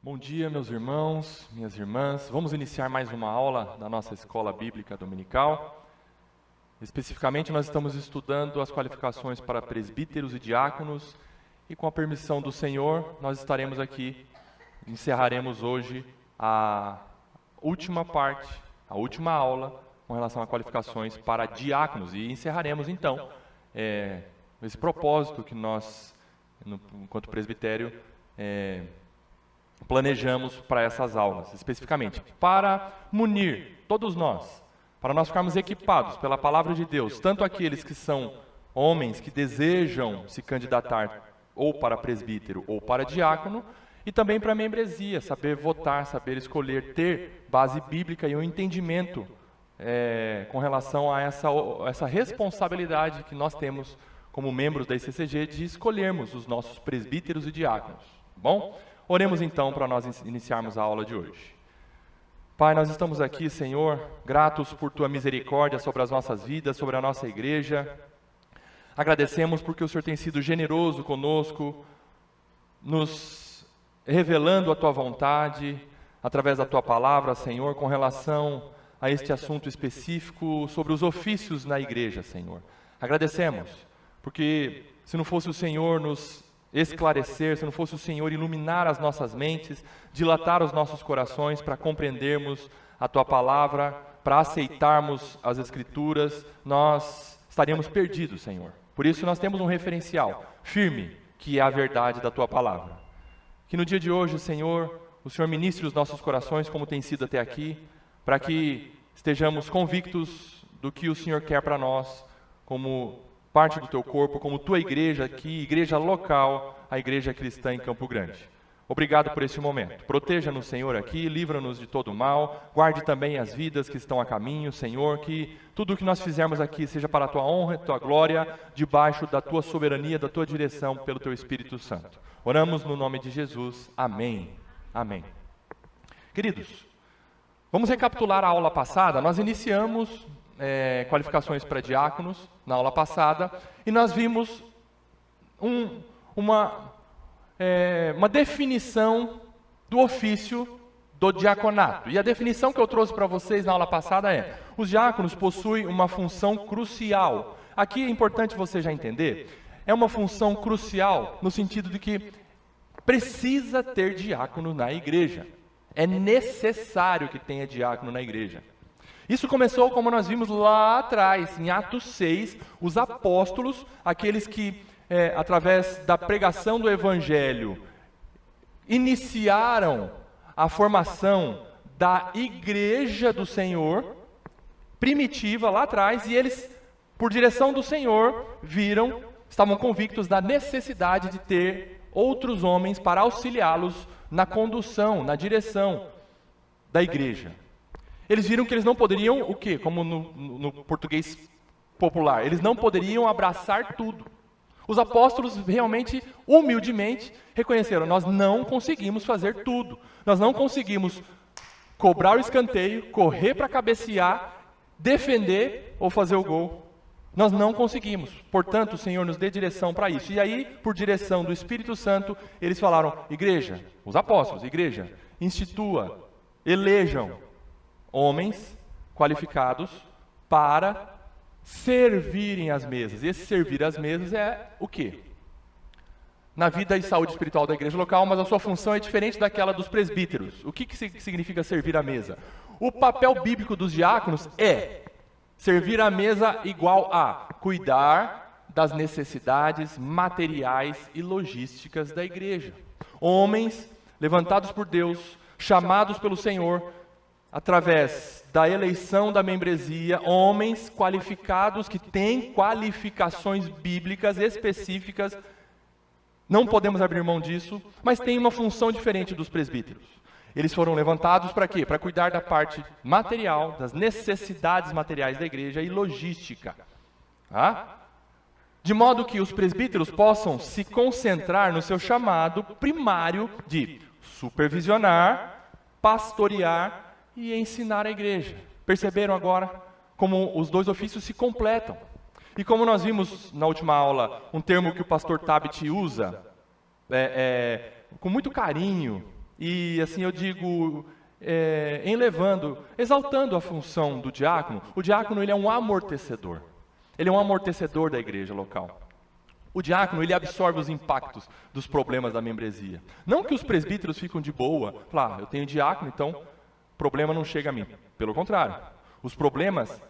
Bom dia, meus irmãos, minhas irmãs. Vamos iniciar mais uma aula da nossa escola bíblica dominical. Especificamente, nós estamos estudando as qualificações para presbíteros e diáconos e, com a permissão do Senhor, nós estaremos aqui, encerraremos hoje a última parte, a última aula com relação a qualificações para diáconos e encerraremos, então, esse propósito que nós, enquanto presbitério, planejamos para essas aulas, especificamente para munir todos nós, para nós ficarmos equipados pela palavra de Deus, tanto aqueles que são homens que desejam se candidatar ou para presbítero ou para diácono, e também para a membresia, saber votar, saber escolher, ter base bíblica e um entendimento com relação a essa responsabilidade que nós temos como membros da ICCG de escolhermos os nossos presbíteros e diáconos. Bom? Oremos então para nós iniciarmos a aula de hoje. Pai, nós estamos aqui, Senhor, gratos por Tua misericórdia sobre as nossas vidas, sobre a nossa igreja. Agradecemos porque o Senhor tem sido generoso conosco, nos revelando a Tua vontade, através da Tua palavra, Senhor, com relação a este assunto específico sobre os ofícios na igreja, Senhor. Agradecemos, porque se não fosse o Senhor nos esclarecer, se não fosse o Senhor iluminar as nossas mentes, dilatar os nossos corações para compreendermos a Tua palavra, para aceitarmos as Escrituras, nós estaríamos perdidos, Senhor. Por isso nós temos um referencial firme, que é a verdade da Tua palavra. Que no dia de hoje, Senhor, o Senhor ministre os nossos corações, como tem sido até aqui, para que estejamos convictos do que o Senhor quer para nós, como parte do Teu corpo, como Tua igreja aqui, igreja local, a igreja cristã em Campo Grande. Obrigado por esse momento. Proteja-nos, Senhor, aqui, livra-nos de todo mal, guarde também as vidas que estão a caminho, Senhor, que tudo o que nós fizermos aqui seja para a Tua honra e Tua glória, debaixo da Tua soberania, da Tua direção, pelo Teu Espírito Santo. Oramos no nome de Jesus. Amém. Amém. Queridos, vamos recapitular a aula passada. Nós iniciamos qualificações para diáconos na aula passada, e nós vimos uma definição do ofício do diaconato. E a definição que eu trouxe para vocês na aula passada é: os diáconos possuem uma função crucial. Aqui é importante você já entender, é uma função crucial no sentido de que precisa ter diácono na igreja. É necessário que tenha diácono na igreja. Isso começou, como nós vimos lá atrás, em Atos 6, os apóstolos, aqueles que, através da pregação do Evangelho, iniciaram a formação da igreja do Senhor, primitiva lá atrás, e eles, por direção do Senhor, estavam convictos da necessidade de ter outros homens para auxiliá-los na condução, na direção da igreja. Eles viram que eles não poderiam, o quê? Como no português popular, eles não poderiam abraçar tudo. Os apóstolos realmente, humildemente, reconheceram: nós não conseguimos fazer tudo. Nós não conseguimos cobrar o escanteio, correr para cabecear, defender ou fazer o gol. Nós não conseguimos. Portanto, o Senhor nos dê direção para isso. E aí, por direção do Espírito Santo, eles falaram: igreja, os apóstolos, igreja, institua, elejam homens qualificados para servirem às mesas. E esse servir às mesas é o quê? Na vida e saúde espiritual da igreja local, mas a sua função é diferente daquela dos presbíteros. O que significa servir à mesa? O papel bíblico dos diáconos é servir à mesa igual a cuidar das necessidades materiais e logísticas da igreja. Homens levantados por Deus, chamados pelo Senhor, através da eleição da membresia, homens qualificados que têm qualificações bíblicas específicas, não podemos abrir mão disso, mas têm uma função diferente dos presbíteros. Eles foram levantados para quê? Para cuidar da parte material, das necessidades materiais da igreja e logística. De modo que os presbíteros possam se concentrar no seu chamado primário de supervisionar, pastorear e ensinar a igreja. Perceberam agora como os dois ofícios se completam? E como nós vimos na última aula, um termo que o pastor Tabit usa com muito carinho e assim eu digo, exaltando a função do diácono, o diácono ele é um amortecedor. Ele é um amortecedor da igreja local. O diácono, ele absorve os impactos dos problemas da membresia. Não que os presbíteros ficam de boa, falar, eu tenho diácono, então problema não chega a mim. Pelo contrário, os problemas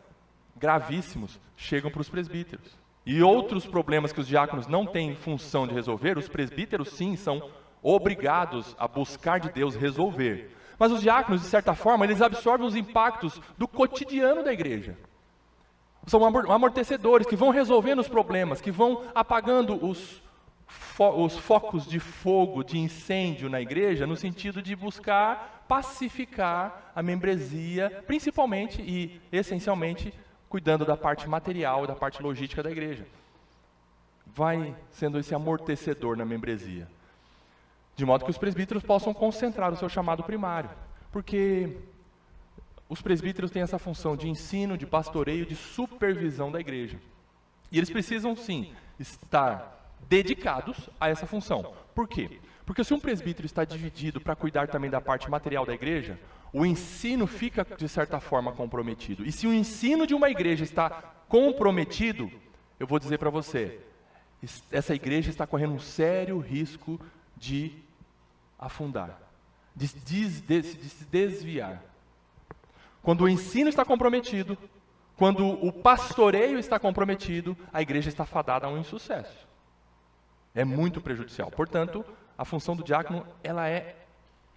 gravíssimos chegam para os presbíteros. E outros problemas que os diáconos não têm função de resolver, os presbíteros sim são obrigados a buscar de Deus resolver. Mas os diáconos, de certa forma, eles absorvem os impactos do cotidiano da igreja. São amortecedores que vão resolvendo os problemas, que vão apagando os focos de fogo, de incêndio na igreja, no sentido de buscar pacificar a membresia, principalmente e essencialmente cuidando da parte material, da parte logística da igreja. Vai sendo esse amortecedor na membresia, de modo que os presbíteros possam concentrar o seu chamado primário, porque os presbíteros têm essa função de ensino, de pastoreio, de supervisão da igreja. E eles precisam, sim, estar dedicados a essa função. Por quê? Porque se um presbítero está dividido para cuidar também da parte material da igreja, o ensino fica, de certa forma, comprometido. E se o ensino de uma igreja está comprometido, eu vou dizer para você, essa igreja está correndo um sério risco de afundar, de se desviar. Quando o ensino está comprometido, quando o pastoreio está comprometido, a igreja está fadada a um insucesso. É muito prejudicial. Portanto, a função do diácono, ela é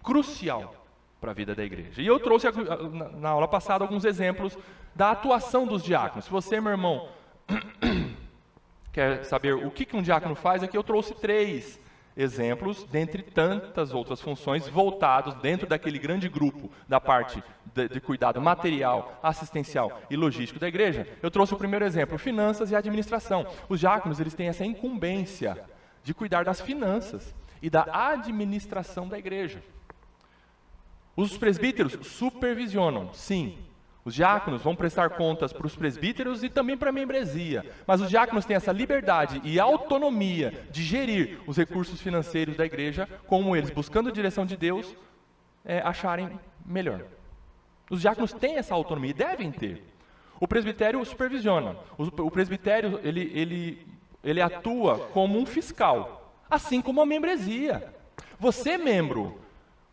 crucial para a vida da igreja. E eu trouxe na aula passada alguns exemplos da atuação dos diáconos. Se você, meu irmão, quer saber o que um diácono faz, aqui eu trouxe 3 exemplos, dentre tantas outras funções, voltados dentro daquele grande grupo da parte de cuidado material, assistencial e logístico da igreja. Eu trouxe o primeiro exemplo, finanças e administração. Os diáconos, eles têm essa incumbência de cuidar das finanças e da administração da igreja. Os presbíteros supervisionam, sim. Os diáconos vão prestar contas para os presbíteros e também para a membresia. Mas os diáconos têm essa liberdade e autonomia de gerir os recursos financeiros da igreja, como eles, buscando a direção de Deus, acharem melhor. Os diáconos têm essa autonomia e devem ter. O presbitério supervisiona. O presbitério, ele atua como um fiscal, assim como a membresia. Você, membro,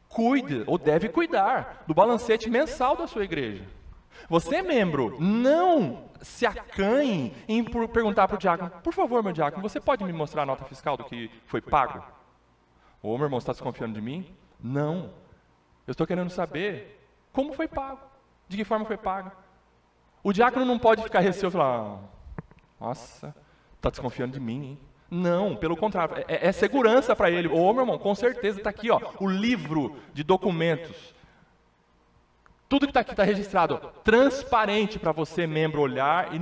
cuide ou deve cuidar do balancete mensal da sua igreja. Você, membro, não se acanhe em perguntar para o diácono, por favor, meu diácono, você pode me mostrar a nota fiscal do que foi pago? Ô, meu irmão, você está desconfiando de mim? Não. Eu estou querendo saber como foi pago, de que forma foi pago. O diácono não pode ficar receoso e falar, nossa, está desconfiando de mim, hein? Não, pelo contrário, é segurança para ele. Ô, meu irmão, com certeza está aqui, ó, o livro de documentos. Tudo que está aqui está registrado, ó, transparente para você, membro, olhar.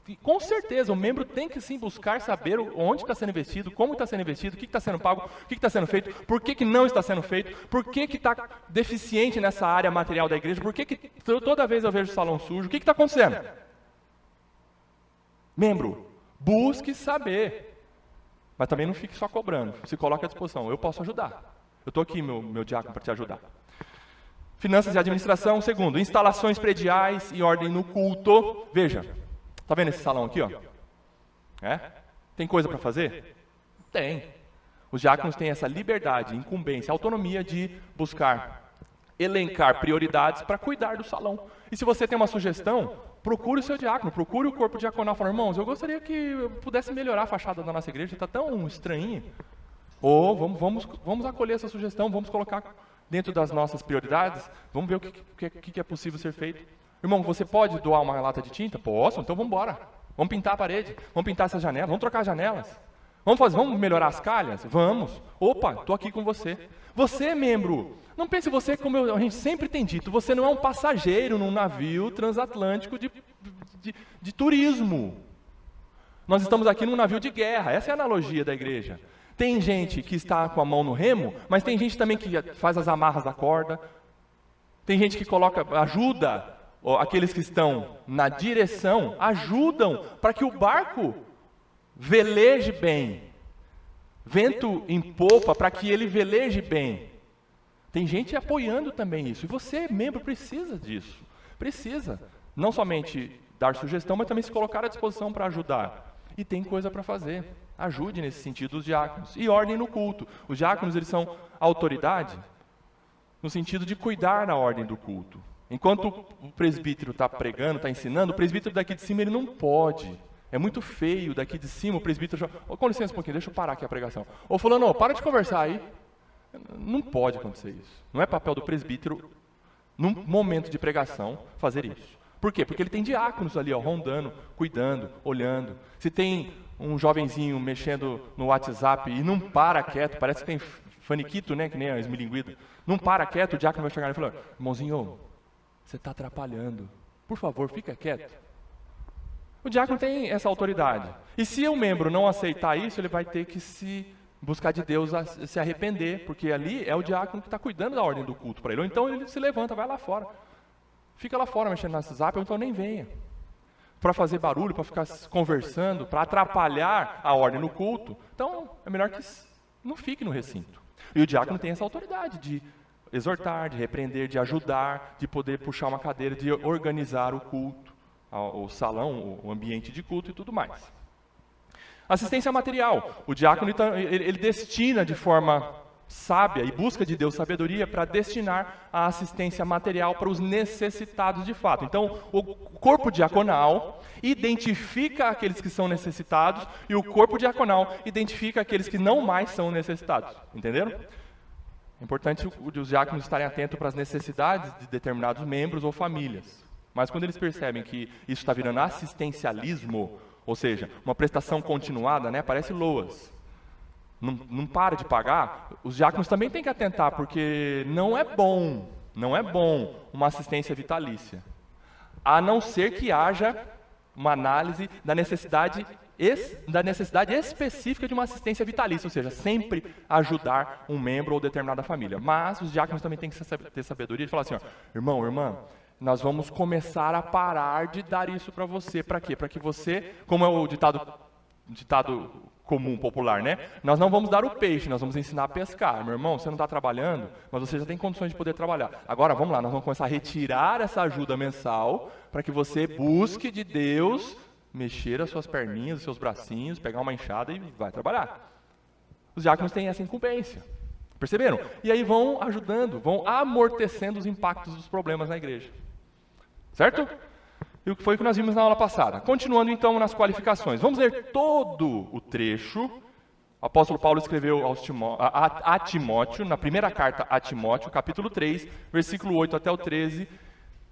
E com certeza, o membro tem que sim buscar saber onde está sendo investido, como está sendo investido, o que está sendo pago, o que está sendo feito, por que não está sendo feito, por que está deficiente nessa área material da igreja, por que toda vez eu vejo o salão sujo, o que está acontecendo? Membro, busque saber. Mas também não fique só cobrando, se coloque à disposição. Eu posso ajudar. Eu estou aqui, meu diácono, para te ajudar. Finanças e administração. Segundo, instalações prediais e ordem no culto. Veja, está vendo esse salão aqui? Ó? Tem coisa para fazer? Tem. Os diáconos têm essa liberdade, incumbência, autonomia de buscar, elencar prioridades para cuidar do salão. E se você tem uma sugestão, procure o seu diácono, procure o corpo diaconal. Fala, irmãos, eu gostaria que eu pudesse melhorar a fachada da nossa igreja, está tão estranhinha. Ou vamos acolher essa sugestão, vamos colocar dentro das nossas prioridades, vamos ver o que é possível ser feito. Irmão, você pode doar uma lata de tinta? Posso, então vamos embora. Vamos pintar a parede, vamos pintar essas janelas, vamos trocar as janelas. Vamos melhorar as calhas? Vamos. Opa, estou aqui com você. Você, membro, não pense você como a gente sempre tem dito, você não é um passageiro num navio transatlântico de turismo. Nós estamos aqui num navio de guerra, essa é a analogia da igreja. Tem gente que está com a mão no remo, mas tem gente também que faz as amarras da corda. Tem gente que ajuda aqueles que estão na direção, ajudam para que o barco veleje bem. Vento em popa para que ele veleje bem. Tem gente apoiando também isso. E você, membro, precisa disso. Precisa. Não somente dar sugestão, mas também se colocar à disposição para ajudar. E tem coisa para fazer. Ajude nesse sentido os diáconos. E ordem no culto. Os diáconos, eles são autoridade no sentido de cuidar na ordem do culto. Enquanto o presbítero está pregando, está ensinando, o presbítero daqui de cima ele não pode. É muito feio daqui de cima o presbítero... com licença um pouquinho, deixa eu parar aqui a pregação. Ô fulano, para de conversar aí. Não pode acontecer isso. Não é papel do presbítero, num momento de pregação, fazer isso. Por quê? Porque ele tem diáconos ali, ó, rondando, cuidando, olhando. Se tem um jovenzinho mexendo no WhatsApp e não para quieto, parece que tem faniquito, né, que nem a esmilinguida, não para quieto, o diácono vai chegar e falar, irmãozinho, você está atrapalhando. Por favor, fica quieto. O diácono tem essa autoridade. E se o membro não aceitar isso, ele vai ter que buscar de Deus se arrepender, porque ali é o diácono que está cuidando da ordem do culto para ele. Ou então ele se levanta, vai lá fora. Fica lá fora mexendo no WhatsApp, ou então nem venha. Para fazer barulho, para ficar conversando, para atrapalhar a ordem no culto. Então, é melhor que não fique no recinto. E o diácono tem essa autoridade de exortar, de repreender, de ajudar, de poder puxar uma cadeira, de organizar o culto, o salão, o ambiente de culto e tudo mais. Assistência material. O diácono ele destina de forma sábia e busca de Deus sabedoria para destinar a assistência material para os necessitados de fato. Então, o corpo diaconal identifica aqueles que são necessitados e o corpo diaconal identifica aqueles que não mais são necessitados. Entenderam? É importante os diáconos estarem atentos para as necessidades de determinados membros ou famílias. Mas quando eles percebem que isso está virando assistencialismo, ou seja, uma prestação continuada, né? Parece LOAS. Não para de pagar, os diáconos também têm que atentar, porque não é bom uma assistência vitalícia. A não ser que haja uma análise da necessidade específica de uma assistência vitalícia, ou seja, sempre ajudar um membro ou determinada família. Mas os diáconos também têm que ter sabedoria de falar assim, ó, irmão, irmã, nós vamos começar a parar de dar isso para você. Para quê? Para que você, como é o ditado comum, popular, né? Nós não vamos dar o peixe, nós vamos ensinar a pescar. Meu irmão, você não está trabalhando, mas você já tem condições de poder trabalhar. Agora, vamos lá, nós vamos começar a retirar essa ajuda mensal para que você busque de Deus mexer as suas perninhas, os seus bracinhos, pegar uma enxada e vai trabalhar. Os diáconos têm essa incumbência. Perceberam? E aí vão ajudando, vão amortecendo os impactos dos problemas na igreja. Certo? E o que foi que nós vimos na aula passada. Continuando então nas qualificações. Vamos ler todo o trecho. O apóstolo Paulo escreveu a Timóteo, na primeira carta a Timóteo, capítulo 3, versículo 8 até o 13,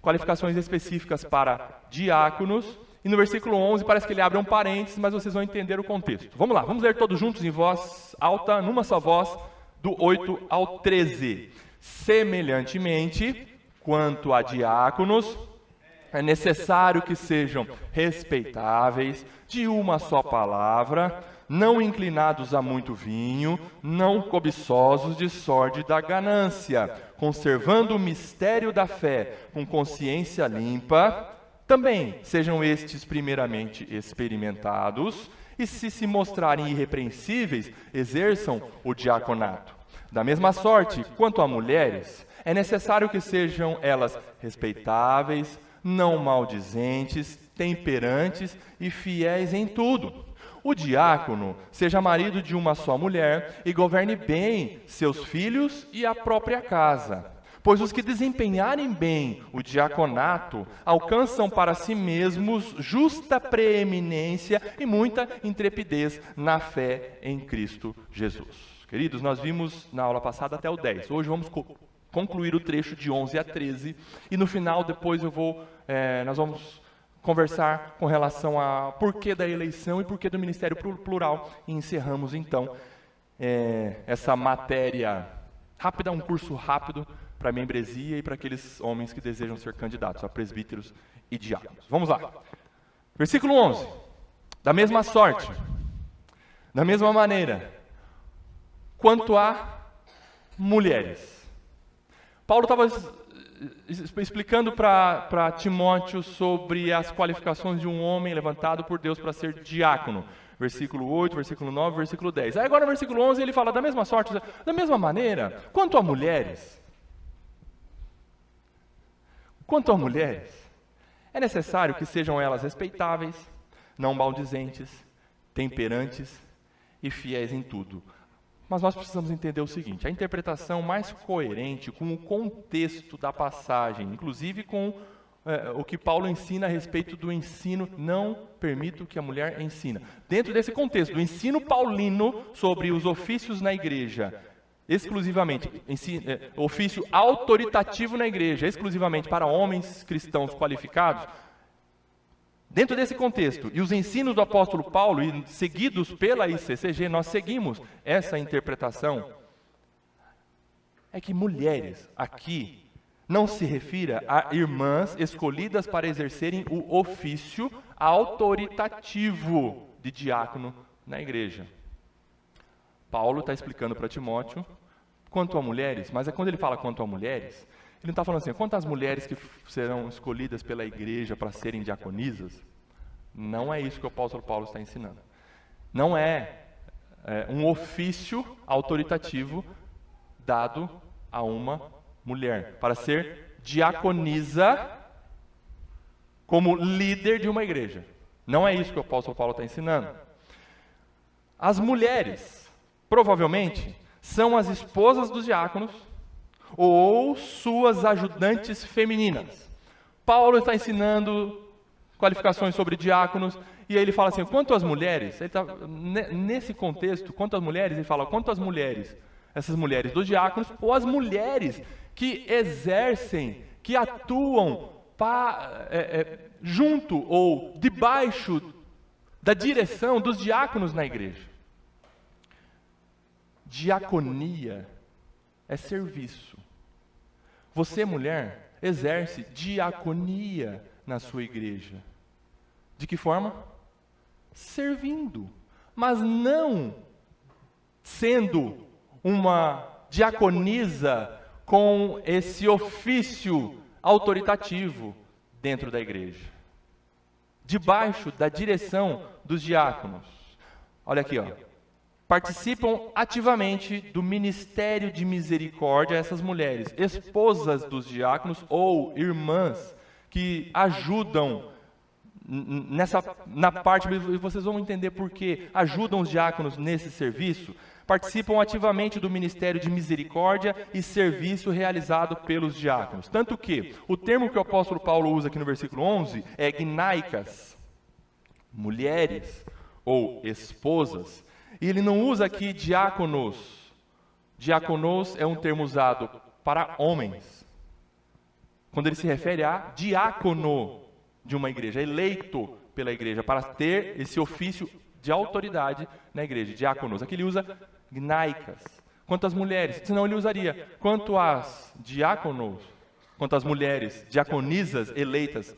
qualificações específicas para diáconos. E no versículo 11 parece que ele abre um parênteses, mas vocês vão entender o contexto. Vamos lá, vamos ler todos juntos em voz alta, numa só voz, do 8 ao 13. Semelhantemente, quanto a diáconos, é necessário que sejam respeitáveis, de uma só palavra, não inclinados a muito vinho, não cobiçosos de sórdida ganância, conservando o mistério da fé com consciência limpa. Também sejam estes primeiramente experimentados, e se mostrarem irrepreensíveis, exerçam o diaconato. Da mesma sorte, quanto a mulheres, é necessário que sejam elas respeitáveis, não maldizentes, temperantes e fiéis em tudo. O diácono seja marido de uma só mulher e governe bem seus filhos e a própria casa. Pois os que desempenharem bem o diaconato alcançam para si mesmos justa preeminência e muita intrepidez na fé em Cristo Jesus. Queridos, nós vimos na aula passada até o 10. Hoje vamos concluir o trecho de 11 a 13. E no final, depois nós vamos conversar com relação a porquê da eleição e porquê do ministério plural. E encerramos, então, essa matéria rápida, um curso rápido para a membresia e para aqueles homens que desejam ser candidatos a presbíteros e diáconos. Vamos lá. Versículo 11. Da mesma sorte, da mesma maneira, quanto a mulheres. Paulo estava explicando para Timóteo sobre as qualificações de um homem levantado por Deus para ser diácono. Versículo 8, versículo 9, versículo 10. Aí agora no versículo 11 ele fala da mesma sorte, da mesma maneira, quanto a mulheres, Quanto a mulheres, é necessário que sejam elas respeitáveis, não maldizentes, temperantes e fiéis em tudo. Mas nós precisamos entender o seguinte: a interpretação mais coerente com o contexto da passagem, inclusive com o que Paulo ensina a respeito do ensino, não permito que a mulher ensina. Dentro desse contexto, do ensino paulino sobre os ofícios na igreja, exclusivamente, ofício autoritativo na igreja, exclusivamente para homens cristãos qualificados, dentro desse contexto, e os ensinos do apóstolo Paulo, e seguidos pela ICCG, nós seguimos essa interpretação, é que mulheres aqui não se refira a irmãs escolhidas para exercerem o ofício autoritativo de diácono na igreja. Paulo está explicando para Timóteo quanto a mulheres, mas quando ele fala quanto a mulheres, ele não está falando assim, quanto às mulheres que serão escolhidas pela igreja para serem diaconisas. Não é isso que o apóstolo Paulo está ensinando. Não é um ofício autoritativo dado a uma mulher para ser diaconisa como líder de uma igreja. Não é isso que o apóstolo Paulo está ensinando. As mulheres, provavelmente, são as esposas dos diáconos ou suas ajudantes femininas. Paulo está ensinando qualificações sobre diáconos, e aí ele fala assim, quanto às mulheres, nesse contexto, quanto às mulheres, ele fala, quanto às mulheres, essas mulheres dos diáconos, ou as mulheres que exercem, que atuam junto ou debaixo da direção dos diáconos na igreja. Diaconia é serviço. Você, mulher, exerce diaconia na sua igreja. De que forma? Servindo, mas não sendo uma diaconisa com esse ofício autoritativo dentro da igreja. Debaixo da direção dos diáconos. Olha aqui, ó. Participam ativamente do ministério de misericórdia essas mulheres, esposas dos diáconos ou irmãs que ajudam na parte, vocês vão entender por que ajudam os diáconos nesse serviço. Participam ativamente do ministério de misericórdia e serviço realizado pelos diáconos. Tanto que o termo que o apóstolo Paulo usa aqui no versículo 11 é gnaicas, mulheres ou esposas. E ele não usa aqui diáconos. Diáconos é um termo usado para homens. Quando ele se refere a diácono de uma igreja, eleito pela igreja, para ter esse ofício de autoridade na igreja, diáconos. Aqui ele usa gnaicas. Quanto às mulheres, senão ele usaria quanto às diáconos, quanto às mulheres diaconisas eleitas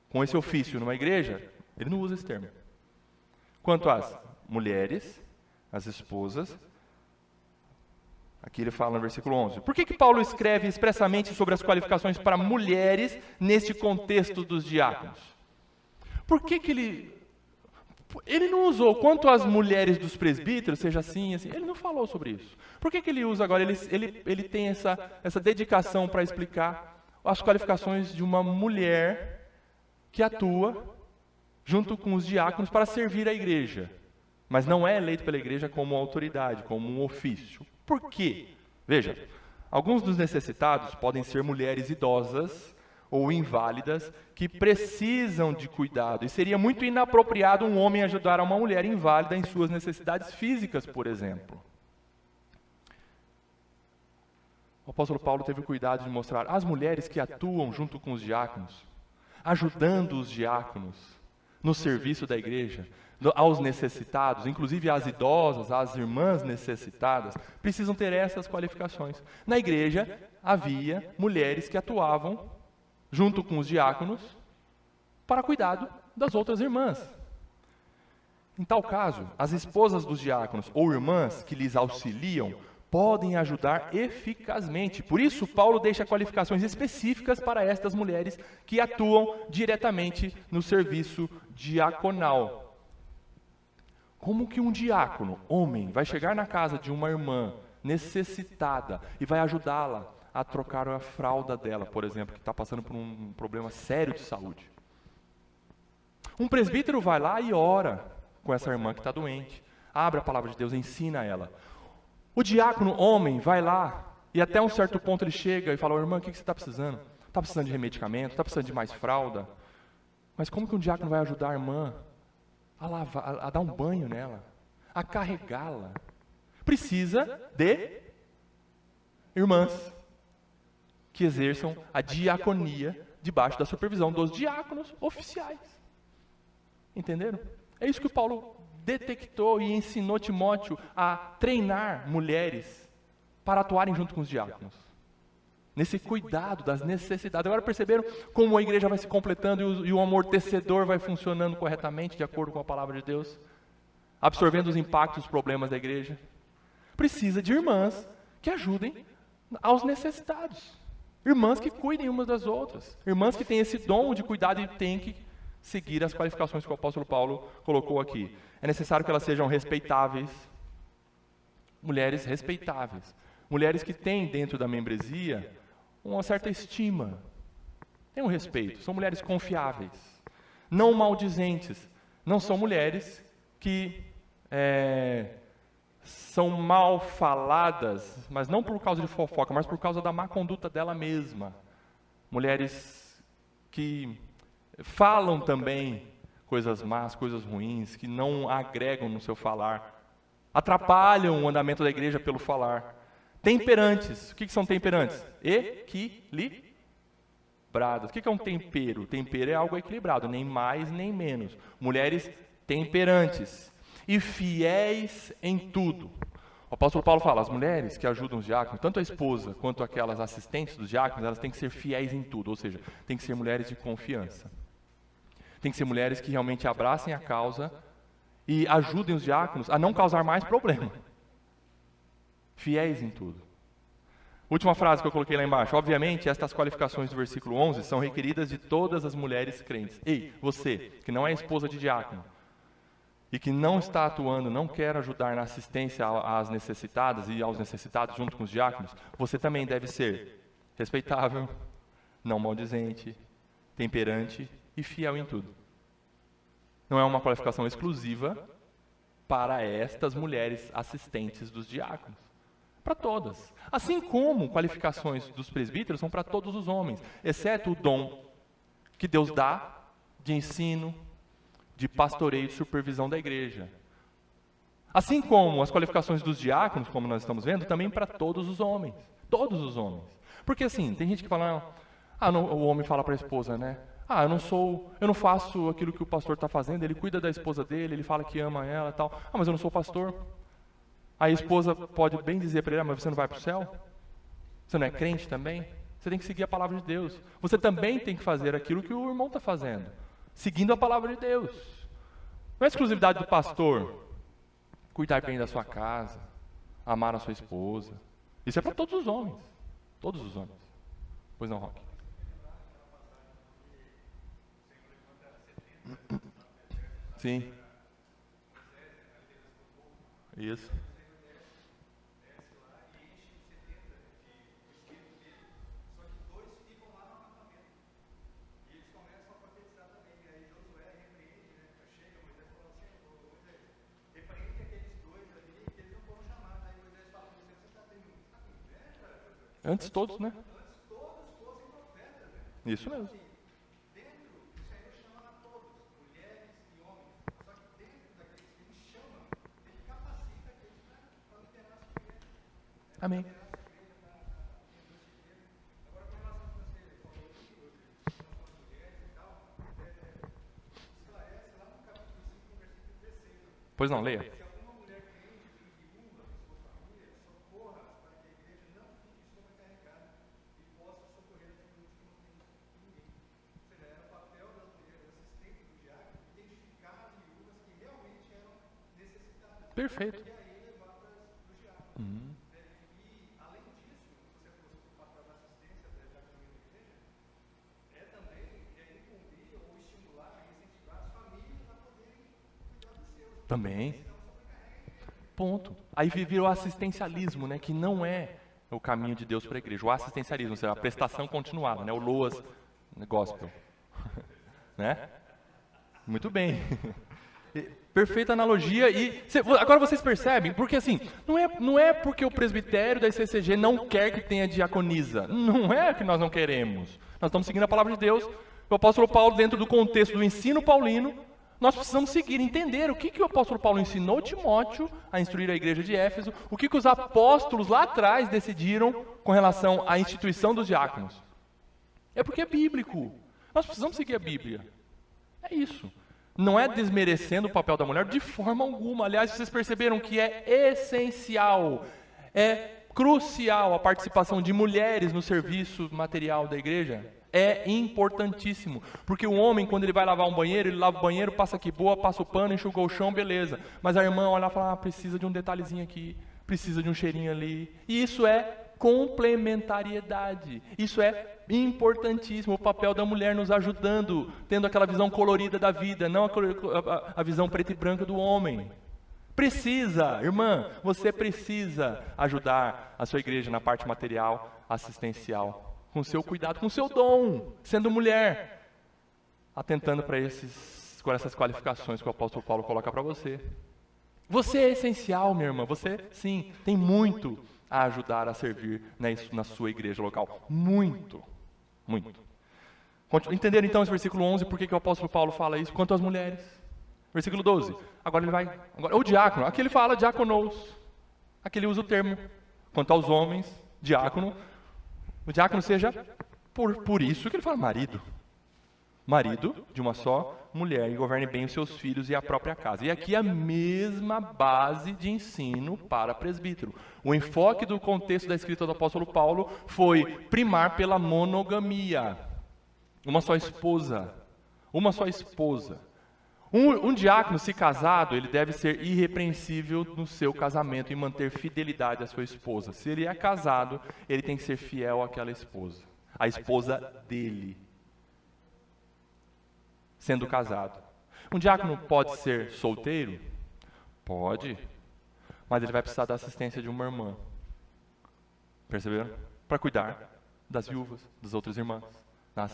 com esse ofício numa igreja, ele não usa esse termo. Quanto às mulheres, as esposas, aqui ele fala no versículo 11. Por que Paulo escreve expressamente sobre as qualificações para mulheres neste contexto dos diáconos? Por que ele não usou quanto às mulheres dos presbíteros, seja assim, assim, ele não falou sobre isso. Por que ele usa agora? Ele tem essa dedicação para explicar as qualificações de uma mulher que atua junto com os diáconos para servir a igreja, mas não é eleito pela igreja como autoridade, como um ofício. Por quê? Veja, alguns dos necessitados podem ser mulheres idosas ou inválidas que precisam de cuidado. E seria muito inapropriado um homem ajudar uma mulher inválida em suas necessidades físicas, por exemplo. O apóstolo Paulo teve o cuidado de mostrar as mulheres que atuam junto com os diáconos, ajudando os diáconos no serviço da igreja, aos necessitados, inclusive às idosas, às irmãs necessitadas, precisam ter essas qualificações. Na igreja havia mulheres que atuavam junto com os diáconos para cuidado das outras irmãs. Em tal caso, as esposas dos diáconos ou irmãs que lhes auxiliam podem ajudar eficazmente. Por isso, Paulo deixa qualificações específicas para estas mulheres que atuam diretamente no serviço diaconal. Como que um diácono, homem, vai chegar na casa de uma irmã necessitada e vai ajudá-la a trocar a fralda dela, por exemplo, que está passando por um problema sério de saúde. Um presbítero vai lá e ora com essa irmã que está doente. Abre a palavra de Deus, ensina ela. O diácono, homem, vai lá e até um certo ponto ele chega e fala: irmã, o que você está precisando? Está precisando de medicamento? Está precisando de mais fralda? Mas como que um diácono vai ajudar a irmã a lavar, a dar um banho nela, a carregá-la? Precisa de irmãs que exerçam a diaconia debaixo da supervisão dos diáconos oficiais. Entenderam? É isso que o Paulo detectou e ensinou Timóteo a treinar mulheres para atuarem junto com os diáconos. Nesse cuidado das necessidades. Agora perceberam como a igreja vai se completando e o amortecedor vai funcionando corretamente, de acordo com a palavra de Deus? Absorvendo os impactos, os problemas da igreja. Precisa de irmãs que ajudem aos necessitados. Irmãs que cuidem umas das outras. Irmãs que têm esse dom de cuidado e têm que seguir as qualificações que o apóstolo Paulo colocou aqui. É necessário que elas sejam respeitáveis. Mulheres respeitáveis. Mulheres que têm dentro da membresia uma certa estima. Tem um respeito. São mulheres confiáveis. Não maldizentes. Não são mulheres que são mal faladas, mas não por causa de fofoca, mas por causa da má conduta dela mesma. Mulheres que falam também coisas más, coisas ruins, que não agregam no seu falar, atrapalham o andamento da igreja pelo falar. Temperantes. O que são temperantes? Equilibradas. O que é um tempero? Tempero é algo equilibrado, nem mais nem menos. Mulheres temperantes e fiéis em tudo. O apóstolo Paulo fala: as mulheres que ajudam os diáconos, tanto a esposa quanto aquelas assistentes dos diáconos, elas têm que ser fiéis em tudo, ou seja, têm que ser mulheres de confiança. Tem que ser mulheres que realmente abracem a causa e ajudem os diáconos a não causar mais problema. Fiéis em tudo. Última frase que eu coloquei lá embaixo. Obviamente, estas qualificações do versículo 11 são requeridas de todas as mulheres crentes. Ei, você, que não é esposa de diácono, e que não está atuando, não quer ajudar na assistência às necessitadas e aos necessitados junto com os diáconos, você também deve ser respeitável, não maldizente, temperante e fiel em tudo. Não é uma qualificação exclusiva para estas mulheres assistentes dos diáconos. Para todas. Assim como qualificações dos presbíteros são para todos os homens, exceto o dom que Deus dá de ensino, de pastoreio e supervisão da igreja. Assim como as qualificações dos diáconos, como nós estamos vendo, também para todos os homens. Todos os homens. Porque assim, tem gente que fala, o homem fala para a esposa, né? Eu não faço aquilo que o pastor está fazendo, ele cuida da esposa dele, ele fala que ama ela e tal. Mas eu não sou pastor. Aí a esposa pode bem dizer para ele: mas você não vai para o céu? Você não é crente também? Você tem que seguir a palavra de Deus. Você também tem que fazer aquilo que o irmão está fazendo, seguindo a palavra de Deus. Não é exclusividade do pastor cuidar bem da sua casa, amar a sua esposa. Isso é para todos os homens. Todos os homens. Pois não, Roque? Sim. Isso. Antes todos, né? Isso mesmo. Amém. Pois não, leia. Perfeito. Também. Ponto. Aí virou assistencialismo, né? Que não é o caminho de Deus para a igreja. O assistencialismo, ou seja, a prestação continuada, né? O Loas Gospel. Né? Muito bem. Perfeita analogia. Agora vocês percebem, porque assim, não é porque o presbitério da ICCG não quer que tenha diaconisa. Não é que nós não queremos. Nós estamos seguindo a palavra de Deus. O apóstolo Paulo, dentro do contexto do ensino paulino, nós precisamos seguir, entender o que o apóstolo Paulo ensinou Timóteo a instruir a igreja de Éfeso, o que os apóstolos lá atrás decidiram com relação à instituição dos diáconos. É porque é bíblico. Nós precisamos seguir a Bíblia. É isso. Não é desmerecendo o papel da mulher de forma alguma. Aliás, vocês perceberam que é essencial, é crucial a participação de mulheres no serviço material da igreja. É importantíssimo, porque o homem, quando ele vai lavar um banheiro, ele lava o banheiro, passa aqui boa, passa o pano, enxugou o chão, beleza. Mas a irmã olha e fala, precisa de um detalhezinho aqui, precisa de um cheirinho ali. E isso é complementariedade. Isso é importantíssimo, o papel da mulher nos ajudando, tendo aquela visão colorida da vida, não a visão preta e branca do homem. Precisa, irmã, você precisa ajudar a sua igreja na parte material, assistencial, com o seu cuidado, com o seu dom, sendo mulher, atentando para com essas qualificações que o apóstolo Paulo coloca para você. Você é essencial, minha irmã, você, sim, tem muito a ajudar a servir na sua igreja local. Muito. Entenderam então esse versículo 11, por que o apóstolo Paulo fala isso? Quanto às mulheres. Versículo 12, agora ele vai... o diácono, aqui ele fala diáconos, aqui ele usa o termo. Quanto aos homens, diácono, o diácono seja, por isso que ele fala marido. Marido de uma só mulher e governe bem os seus filhos e a própria casa. E aqui a mesma base de ensino para presbítero. O enfoque do contexto da escrita do apóstolo Paulo foi primar pela monogamia. Uma só esposa. Uma só esposa. Um diácono, se casado, ele deve ser irrepreensível no seu casamento e manter fidelidade à sua esposa. Se ele é casado, ele tem que ser fiel àquela esposa. A esposa dele. Sendo casado. Um diácono pode ser solteiro? Pode. Mas ele vai precisar da assistência de uma irmã. Perceberam? Para cuidar das viúvas, das outras irmãs.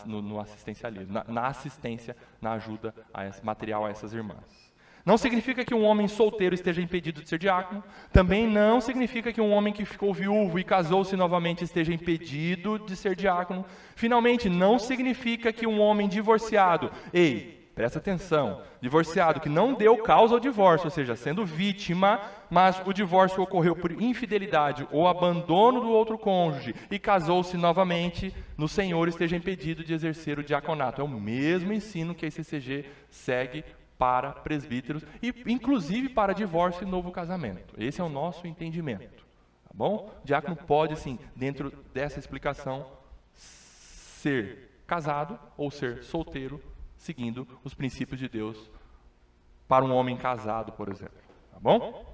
No assistencialismo. Na assistência, na ajuda material a essas irmãs. Não significa que um homem solteiro esteja impedido de ser diácono. Também não significa que um homem que ficou viúvo e casou-se novamente esteja impedido de ser diácono. Finalmente, não significa que um homem divorciado, presta atenção, divorciado que não deu causa ao divórcio, ou seja, sendo vítima, mas o divórcio ocorreu por infidelidade ou abandono do outro cônjuge e casou-se novamente, no Senhor esteja impedido de exercer o diaconato. É o mesmo ensino que a ICCG segue para presbíteros e inclusive para divórcio e novo casamento. Esse é o nosso entendimento, tá bom? O diácono pode, sim, dentro dessa explicação, ser casado ou ser solteiro, seguindo os princípios de Deus para um homem casado, por exemplo, tá bom?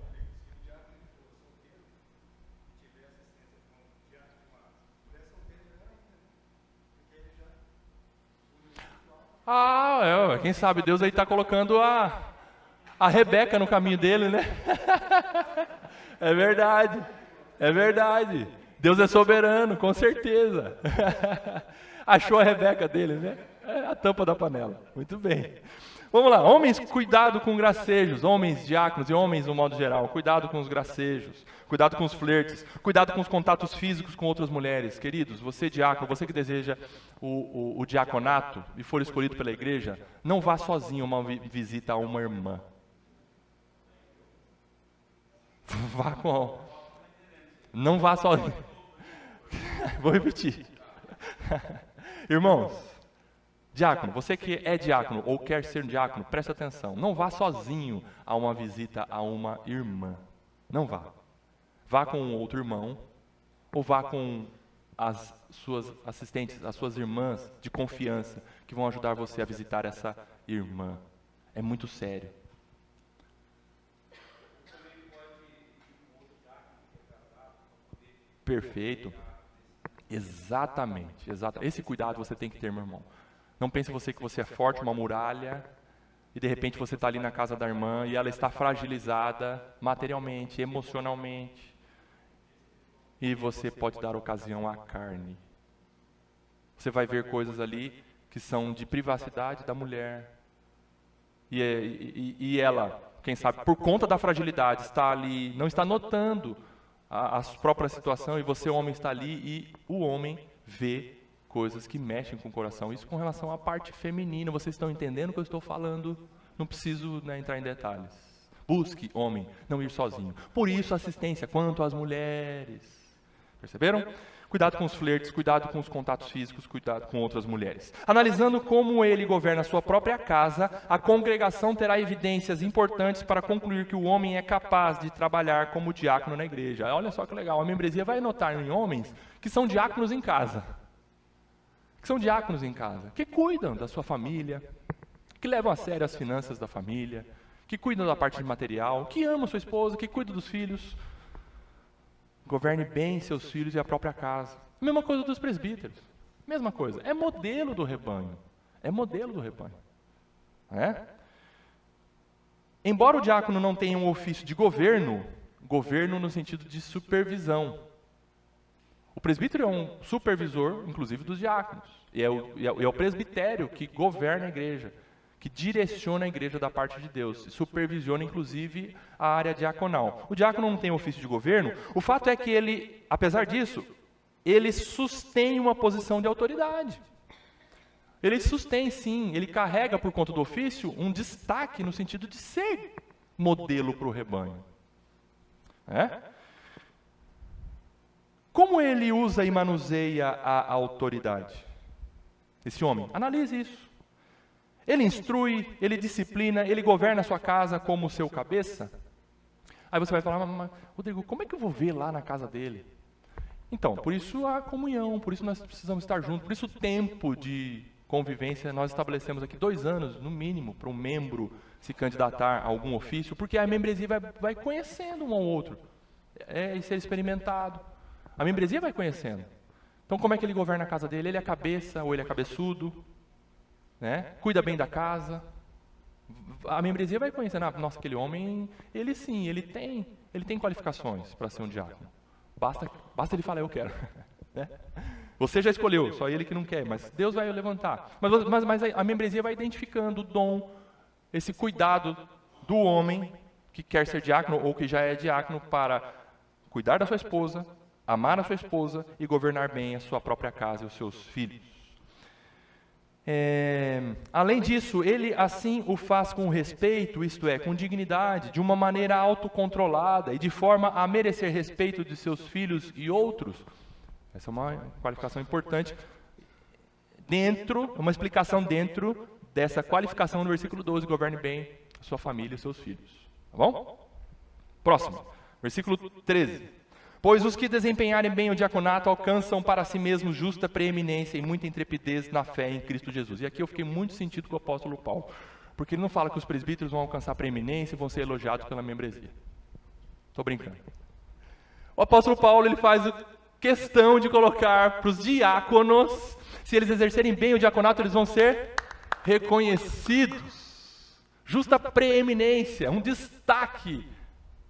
Quem sabe Deus aí está colocando a Rebeca no caminho dele, né? É verdade. Deus é soberano, com certeza. Achou a Rebeca dele, né? É a tampa da panela. Muito bem. Vamos lá. Homens, cuidado com gracejos. Homens, diáconos e homens no modo geral. Cuidado com os gracejos. Cuidado com os flertes. Cuidado com os contatos físicos com outras mulheres. Queridos, você diácono, você que deseja o diaconato e for escolhido pela igreja, não vá sozinho a uma visita a uma irmã. Não vá sozinho. Vou repetir. Irmãos, diácono, você que é diácono ou quer ser diácono, preste atenção. Não vá sozinho a uma visita a uma irmã. Não vá. Vá com um outro irmão ou vá com as suas assistentes, as suas irmãs de confiança que vão ajudar você a visitar essa irmã. É muito sério. Perfeito. Exatamente. Esse cuidado você tem que ter, meu irmão. Não pense você que você é forte, uma muralha, e de repente você está ali na casa da irmã e ela está fragilizada materialmente, emocionalmente. e você pode dar ocasião à carne. Você vai ver coisas ali que são de privacidade da mulher. E ela, quem sabe, por conta da fragilidade, está ali, não está notando a própria situação, e você, homem, está ali, e o homem vê coisas que mexem com o coração. Isso com relação à parte feminina. Vocês estão entendendo o que eu estou falando? Não preciso, entrar em detalhes. Busque, homem, não ir sozinho. Por isso, assistência quanto às mulheres. Perceberam? Cuidado com os flertes, cuidado com os contatos físicos, cuidado com outras mulheres. Analisando como ele governa a sua própria casa, a congregação terá evidências importantes para concluir que o homem é capaz de trabalhar como diácono na igreja. Olha só que legal, a membresia vai notar em homens que são diáconos em casa. Que cuidam da sua família, que levam a sério as finanças da família, que cuidam da parte material, que amam sua esposa, que cuidam dos filhos. Governe bem seus filhos e a própria casa. Mesma coisa dos presbíteros. Mesma coisa. É modelo do rebanho. Embora o diácono não tenha um ofício de governo no sentido de supervisão. O presbítero é um supervisor, inclusive, dos diáconos. E é o presbitério que governa a igreja, que direciona a igreja da parte de Deus, e supervisiona, inclusive, a área diaconal. O diácono não tem ofício de governo. O fato é que ele, apesar disso, ele sustém uma posição de autoridade. Ele sustém, sim, ele carrega, por conta do ofício, um destaque no sentido de ser modelo para o rebanho. Como ele usa e manuseia a autoridade? Esse homem, analise isso. Ele instrui, ele disciplina, ele governa a sua casa como seu cabeça. Aí você vai falar, mas Rodrigo, como é que eu vou ver lá na casa dele? Então, por isso a comunhão, por isso nós precisamos estar juntos, por isso o tempo de convivência, nós estabelecemos aqui 2 anos, no mínimo, para um membro se candidatar a algum ofício, porque a membresia vai conhecendo um ao outro, e ser experimentado. A membresia vai conhecendo. Então, como é que ele governa a casa dele? Ele é cabeça ou ele é cabeçudo? Cuida bem da casa. A membresia vai conhecendo. Nossa, aquele homem, ele sim, ele tem qualificações para ser um diácono. Basta ele falar, eu quero. Você já escolheu, só ele que não quer, mas Deus vai levantar. Mas a membresia vai identificando o dom, esse cuidado do homem que quer ser diácono ou que já é diácono para cuidar da sua esposa, amar a sua esposa e governar bem a sua própria casa e os seus filhos. Além disso, ele assim o faz com respeito, isto é, com dignidade, de uma maneira autocontrolada e de forma a merecer respeito de seus filhos e outros. Essa é uma qualificação importante, uma explicação dentro dessa qualificação no versículo 12, governe bem a sua família e seus filhos. Tá bom? Próximo, versículo 13. Pois os que desempenharem bem o diaconato alcançam para si mesmos justa preeminência e muita intrepidez na fé em Cristo Jesus. E aqui eu fiquei muito sentido com o apóstolo Paulo, porque ele não fala que os presbíteros vão alcançar preeminência e vão ser elogiados pela membresia. Estou brincando. O apóstolo Paulo, ele faz questão de colocar para os diáconos, se eles exercerem bem o diaconato, eles vão ser reconhecidos. Justa preeminência, um destaque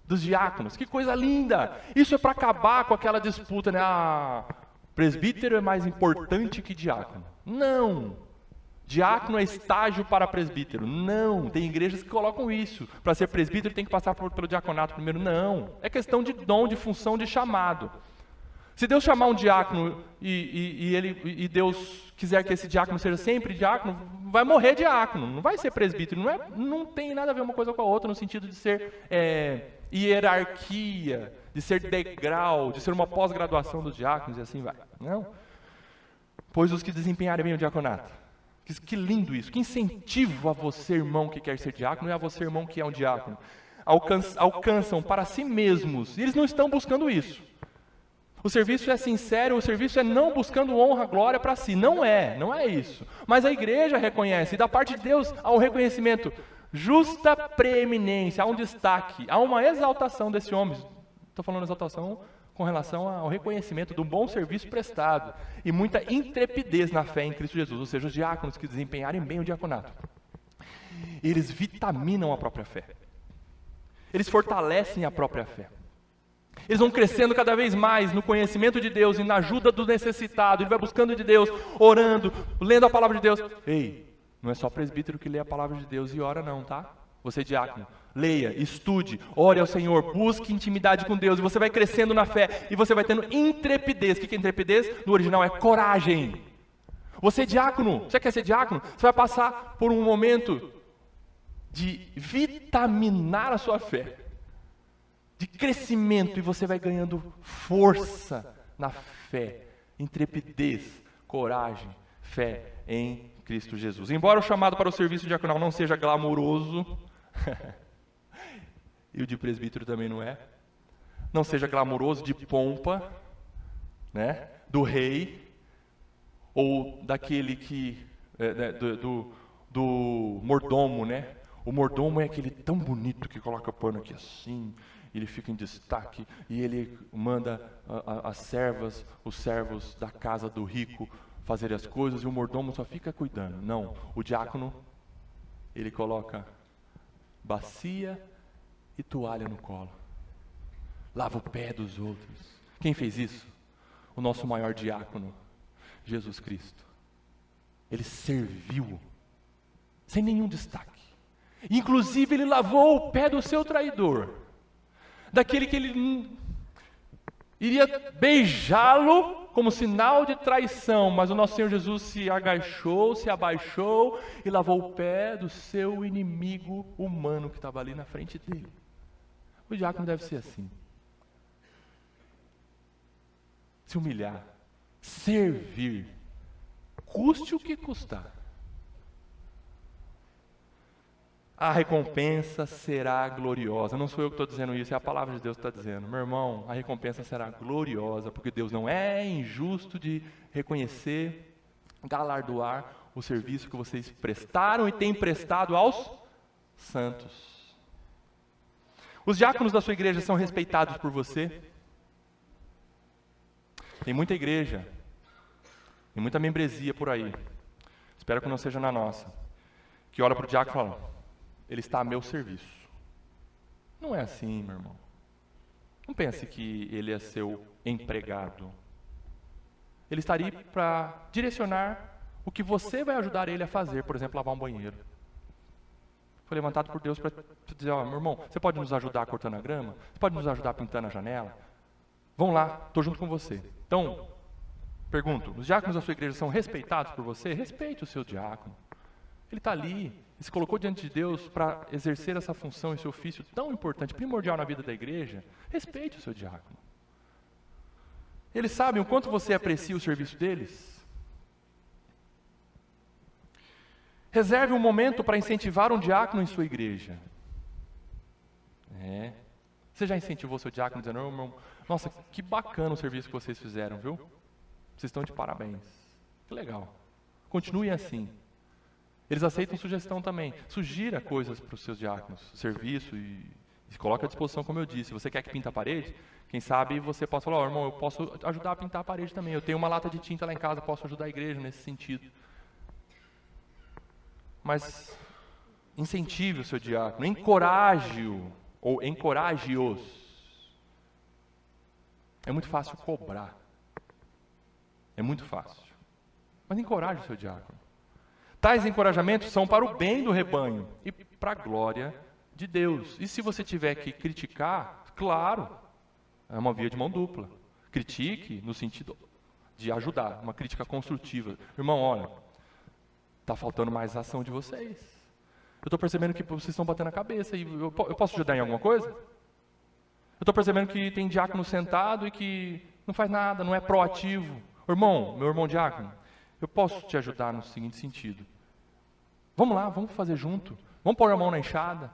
dos diáconos. Que coisa linda! Isso é para acabar com aquela disputa, presbítero é mais importante que diácono. Não! Diácono é estágio para presbítero. Não! Tem igrejas que colocam isso. Para ser presbítero tem que passar pelo diaconato primeiro. Não! É questão de dom, de função, de chamado. Se Deus chamar um diácono e Deus quiser que esse diácono seja sempre diácono, vai morrer diácono, não vai ser presbítero. Não tem nada a ver uma coisa com a outra no sentido de ser hierarquia, de ser degrau, de ser uma pós-graduação dos diáconos e assim vai. Não. Pois os que desempenharem bem o diaconato. Que lindo isso, que incentivo a você, irmão, que quer ser diácono, e a você, irmão, que é um diácono. Alcançam para si mesmos, e eles não estão buscando isso. O serviço é sincero, o serviço é não buscando honra, glória para si. Não é isso. Mas a igreja reconhece, e da parte de Deus há um reconhecimento, justa preeminência, há um destaque, há uma exaltação desse homem. Estou falando exaltação com relação ao reconhecimento do bom serviço prestado e muita intrepidez na fé em Cristo Jesus, ou seja, os diáconos que desempenharem bem o diaconato. Eles vitaminam a própria fé. Eles fortalecem a própria fé. Eles vão crescendo cada vez mais no conhecimento de Deus e na ajuda do necessitado. Ele vai buscando de Deus, orando, lendo a palavra de Deus. Ei, não é só presbítero que lê a palavra de Deus e ora não, tá? Você diácono, leia, estude, ore ao Senhor, busque intimidade com Deus. E você vai crescendo na fé e você vai tendo intrepidez. O que é intrepidez? No original é coragem. Você diácono, você quer ser diácono? Você vai passar por um momento de vitaminar a sua fé, de crescimento, e você vai ganhando força na fé, intrepidez, coragem, fé em Cristo Jesus. Embora o chamado para o serviço diaconal não seja glamouroso, e o de presbítero também não seja glamouroso, de pompa, né, do rei, ou daquele que, do mordomo, né? O mordomo é aquele tão bonito que coloca pano aqui assim, ele fica em destaque, e ele manda as servas, os servos da casa do rico fazerem as coisas, e o mordomo só fica cuidando. Não, o diácono, ele coloca bacia e toalha no colo, lava o pé dos outros. Quem fez isso? O nosso maior diácono, Jesus Cristo. Ele serviu sem nenhum destaque. Inclusive ele lavou o pé do seu traidor, daquele que ele iria beijá-lo como sinal de traição, mas o nosso Senhor Jesus se agachou, se abaixou e lavou o pé do seu inimigo humano que estava ali na frente dele. O diácono deve ser assim: se humilhar, servir, custe o que custar. A recompensa será gloriosa. Não sou eu que estou dizendo isso, é a palavra de Deus que está dizendo. Meu irmão, a recompensa será gloriosa, porque Deus não é injusto de reconhecer, galardoar o serviço que vocês prestaram e têm prestado aos santos. Os diáconos da sua igreja são respeitados por você? Tem muita igreja, tem muita membresia por aí, espero que não seja na nossa, que olha para o diácono e fala: ele está a meu serviço. Não é assim, meu irmão. Não pense que ele é seu empregado. Ele está ali para direcionar o que você vai ajudar ele a fazer, por exemplo, lavar um banheiro. Foi levantado por Deus para dizer: ó, meu irmão, você pode nos ajudar cortando a grama? Você pode nos ajudar pintando a janela? Vamos lá, estou junto com você. Então, pergunto, os diáconos da sua igreja são respeitados por você? Respeite o seu diácono. Ele está ali, ele se colocou diante de Deus para exercer essa função, esse ofício tão importante, primordial na vida da igreja. Respeite o seu diácono. Eles sabem o quanto você aprecia o serviço deles? Reserve um momento para incentivar um diácono em sua igreja. Você já incentivou seu diácono dizendo: oh, meu, nossa, que bacana o serviço que vocês fizeram, viu? Vocês estão de parabéns. Que legal. Continuem assim. Eles aceitam sugestão também. Sugira coisas para os seus diáconos, serviço, e coloque à disposição, como eu disse. Você quer que pinta a parede? Quem sabe você possa falar: oh, irmão, eu posso ajudar a pintar a parede também. Eu tenho uma lata de tinta lá em casa, posso ajudar a igreja nesse sentido. Mas incentive o seu diácono, encoraje-o, ou encoraje-os. É muito fácil cobrar. É muito fácil. Mas encoraje o seu diácono. Tais encorajamentos são para o bem do rebanho e para a glória de Deus. E se você tiver que criticar, claro, é uma via de mão dupla. Critique no sentido de ajudar, uma crítica construtiva. Irmão, olha, está faltando mais ação de vocês. Eu estou percebendo que vocês estão batendo a cabeça. E eu posso ajudar em alguma coisa? Eu estou percebendo que tem diácono sentado e que não faz nada, não é proativo. Irmão, meu irmão diácono, eu posso te ajudar no seguinte sentido. Vamos lá, vamos fazer junto. Vamos pôr a mão na enxada.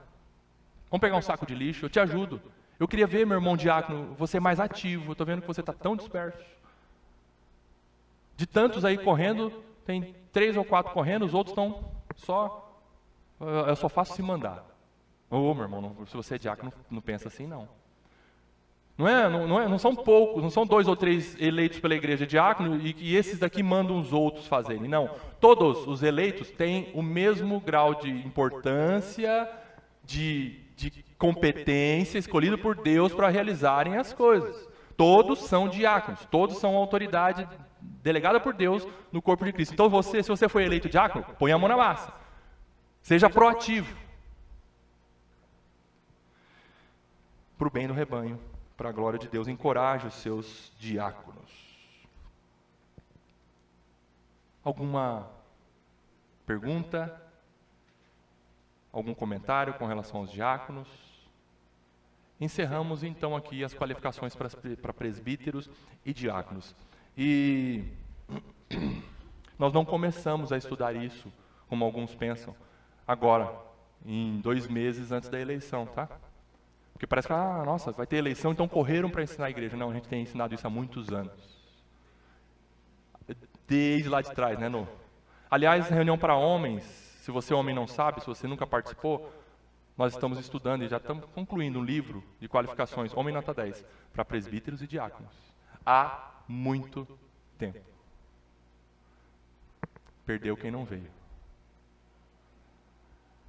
Vamos pegar um saco de lixo, eu te ajudo. Eu queria ver, meu irmão diácono, você mais ativo. Eu estou vendo que você está tão disperso. De tantos aí correndo, tem 3 ou 4 correndo, os outros estão só... Eu só faço se mandar. Ô, meu irmão, se você é diácono, não pensa assim, não. Não são poucos, não são 2 ou 3 eleitos pela igreja diácono e esses daqui mandam os outros fazerem. Não, todos os eleitos têm o mesmo grau de importância, de competência, escolhido por Deus para realizarem as coisas. Todos são diáconos, todos são autoridade delegada por Deus no corpo de Cristo. Então se você foi eleito diácono, põe a mão na massa. Seja proativo. Para o bem do rebanho, para a glória de Deus, encoraje os seus diáconos. Alguma pergunta? Algum comentário com relação aos diáconos? Encerramos então aqui as qualificações para presbíteros e diáconos. E nós não começamos a estudar isso, como alguns pensam, agora, em 2 meses antes da eleição, tá? Porque parece que, nossa, vai ter eleição, então correram para ensinar a igreja. Não, a gente tem ensinado isso há muitos anos. Desde lá de trás, né, Aliás, reunião para homens, se você homem não sabe, se você nunca participou, nós estamos estudando e já estamos concluindo um livro de qualificações, Homem Nota 10, para presbíteros e diáconos. Há muito tempo. Perdeu quem não veio.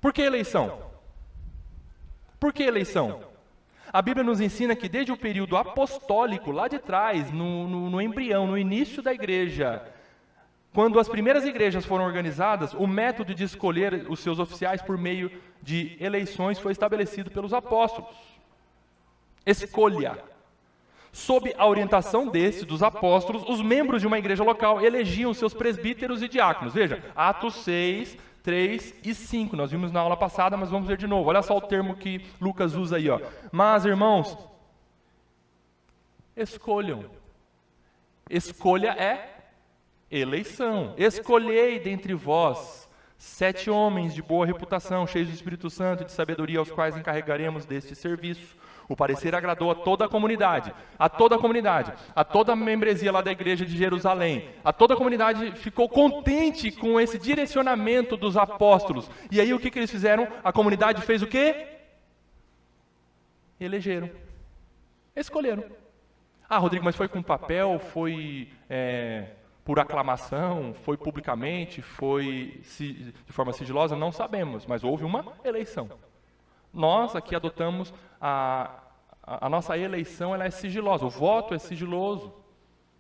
Por que eleição? Por que eleição? A Bíblia nos ensina que desde o período apostólico, lá de trás, no embrião, no início da igreja, quando as primeiras igrejas foram organizadas, o método de escolher os seus oficiais por meio de eleições foi estabelecido pelos apóstolos. Escolha. Sob a orientação dos apóstolos, os membros de uma igreja local elegiam seus presbíteros e diáconos. Veja, Atos 6, 3 e 5. Nós vimos na aula passada, mas vamos ver de novo. Olha só o termo que Lucas usa aí. Mas, irmãos, escolham. Escolha é eleição. Escolhei dentre vós 7 homens de boa reputação, cheios do Espírito Santo e de sabedoria, aos quais encarregaremos deste serviço. O parecer agradou a toda a comunidade, a toda a membresia lá da igreja de Jerusalém. A toda a comunidade ficou contente com esse direcionamento dos apóstolos. E aí o que eles fizeram? A comunidade fez o quê? Elegeram. Escolheram. Rodrigo, mas foi com papel, foi por aclamação, foi publicamente, foi de forma sigilosa? Não sabemos, mas houve uma eleição. Nós aqui adotamos a nossa eleição, ela é sigilosa, o voto é sigiloso,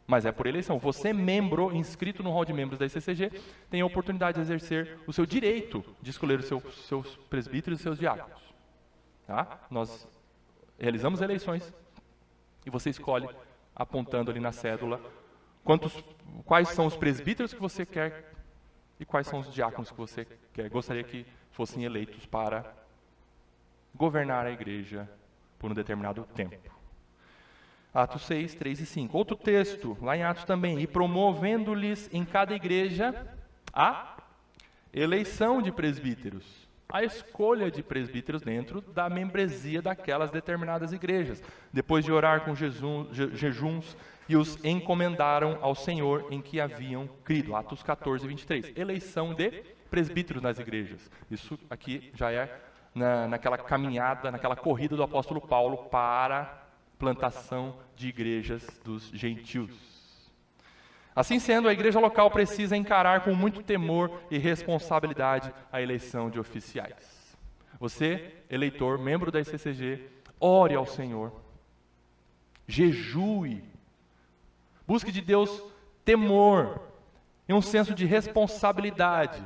mas é por eleição. Você, membro, inscrito no hall de membros da ICCG, tem a oportunidade de exercer o seu direito de escolher os seus presbíteros e seus diáconos. Tá? Nós realizamos eleições e você escolhe, apontando ali na cédula, quais são os presbíteros que você quer e quais são os diáconos que você gostaria que fossem eleitos para governar a igreja por um determinado tempo. Atos 6, 3 e 5. Outro texto, lá em Atos também. E promovendo-lhes em cada igreja a eleição de presbíteros. A escolha de presbíteros dentro da membresia daquelas determinadas igrejas. Depois de orar com jejuns, e os encomendaram ao Senhor em que haviam crido. Atos 14, 23. Eleição de presbíteros nas igrejas. Isso aqui já é naquela caminhada, naquela corrida do apóstolo Paulo para plantação de igrejas dos gentios. Assim sendo, a igreja local precisa encarar com muito temor e responsabilidade a eleição de oficiais. Você, eleitor, membro da ICCG, ore ao Senhor, jejue, busque de Deus temor e um senso de responsabilidade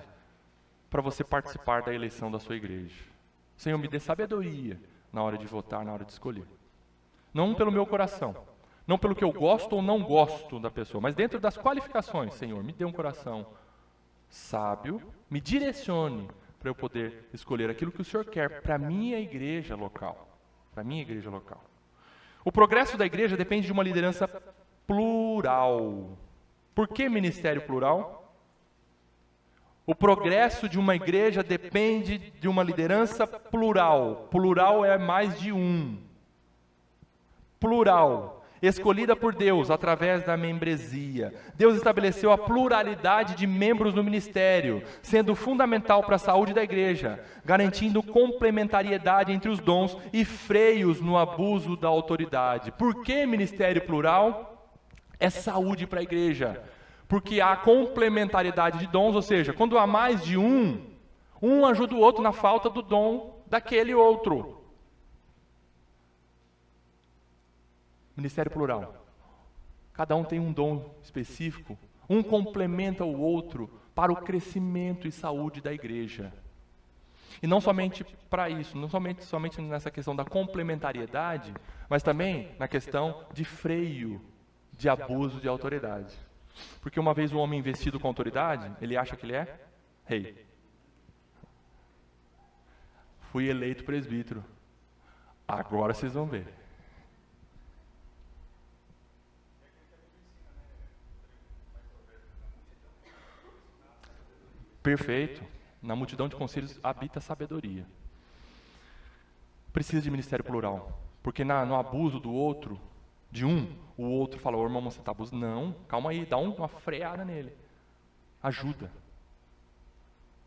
para você participar da eleição da sua igreja. Senhor, me dê sabedoria na hora de votar, na hora de escolher. Não pelo meu coração, não pelo que eu gosto ou não gosto da pessoa, mas dentro das qualificações. Senhor, me dê um coração sábio, me direcione para eu poder escolher aquilo que o Senhor quer para a minha igreja local. Para a minha igreja local. O progresso da igreja depende de uma liderança plural. Por que ministério plural? O progresso de uma igreja depende de uma liderança plural. Plural é mais de um. Plural. Escolhida por Deus através da membresia. Deus estabeleceu a pluralidade de membros no ministério, sendo fundamental para a saúde da igreja, garantindo complementariedade entre os dons e freios no abuso da autoridade. Por que ministério plural? É saúde para a igreja. Porque há complementariedade de dons, ou seja, quando há mais de um ajuda o outro na falta do dom daquele outro. Ministério plural. Cada um tem um dom específico, um complementa o outro para o crescimento e saúde da igreja. E não somente para isso, não somente nessa questão da complementariedade, mas também na questão de freio de abuso de autoridade. Porque uma vez o homem investido com autoridade, ele acha que ele é rei. Fui eleito presbítero. Agora vocês vão ver. Perfeito. Na multidão de conselhos habita a sabedoria. Precisa de ministério plural. Porque no abuso do outro, de um, o outro fala, ô irmão, você está abusando. Não, calma aí, dá uma freada nele. Ajuda.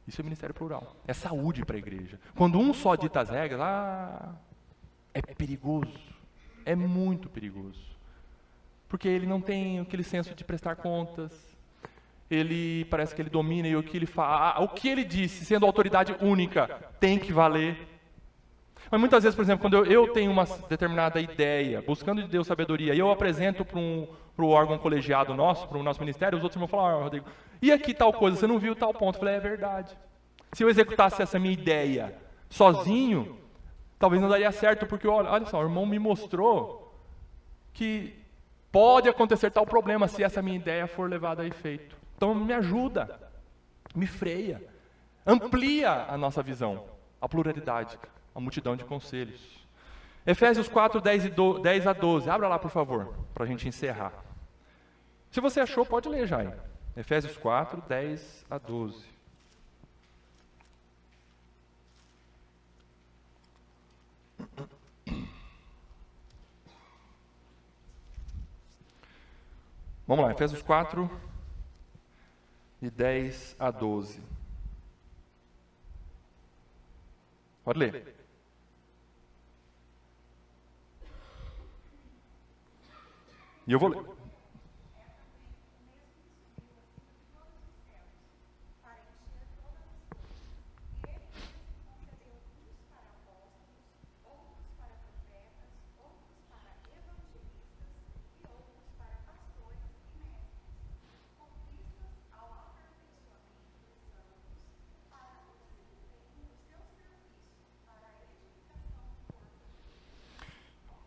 Isso é ministério plural. É saúde para a igreja. Quando um só dita as regras, é perigoso. É muito perigoso. Porque ele não tem aquele senso de prestar contas. Ele parece que ele domina e o que ele fala, o que ele disse, sendo autoridade única, tem que valer. Mas muitas vezes, por exemplo, quando eu tenho uma determinada ideia, buscando de Deus sabedoria, e eu apresento para o órgão colegiado nosso, para o nosso ministério, os outros irmãos falam, Rodrigo, e aqui tal coisa, você não viu tal ponto? Eu falei, é verdade. Se eu executasse essa minha ideia sozinho, talvez não daria certo, porque olha só, o irmão me mostrou que pode acontecer tal problema se essa minha ideia for levada a efeito. Então me ajuda, me freia, amplia a nossa visão, a pluralidade, a multidão de conselhos. Efésios 4, 10 a 12, abra lá por favor, para a gente encerrar. Se você achou, pode ler já aí. Efésios 4, 10 a 12. Vamos lá, Efésios 4, de 10 a 12. Pode ler. E eu vou ler.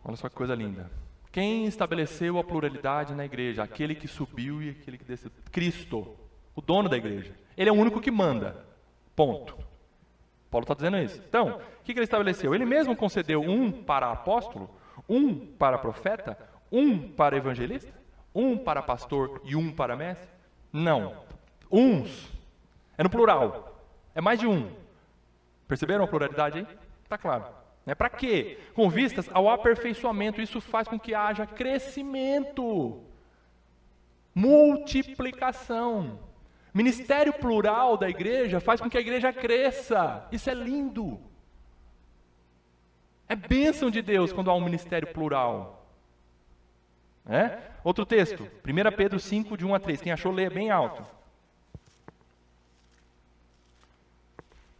Olha só que coisa linda. Quem estabeleceu a pluralidade na igreja? Aquele que subiu e aquele que desceu. Cristo, o dono da igreja. Ele é o único que manda. Ponto. Paulo está dizendo isso. Então, o que ele estabeleceu? Ele mesmo concedeu um para apóstolo, um para profeta, um para evangelista, um para pastor e um para mestre? Não. Uns. É no plural. É mais de um. Perceberam a pluralidade aí? Está claro. Para quê? Com vistas ao aperfeiçoamento. Isso faz com que haja crescimento, multiplicação. Ministério plural da igreja faz com que a igreja cresça. Isso é lindo. É bênção de Deus quando há um ministério plural. Outro texto, 1 Pedro 5, de 1 a 3. Quem achou, lê bem alto.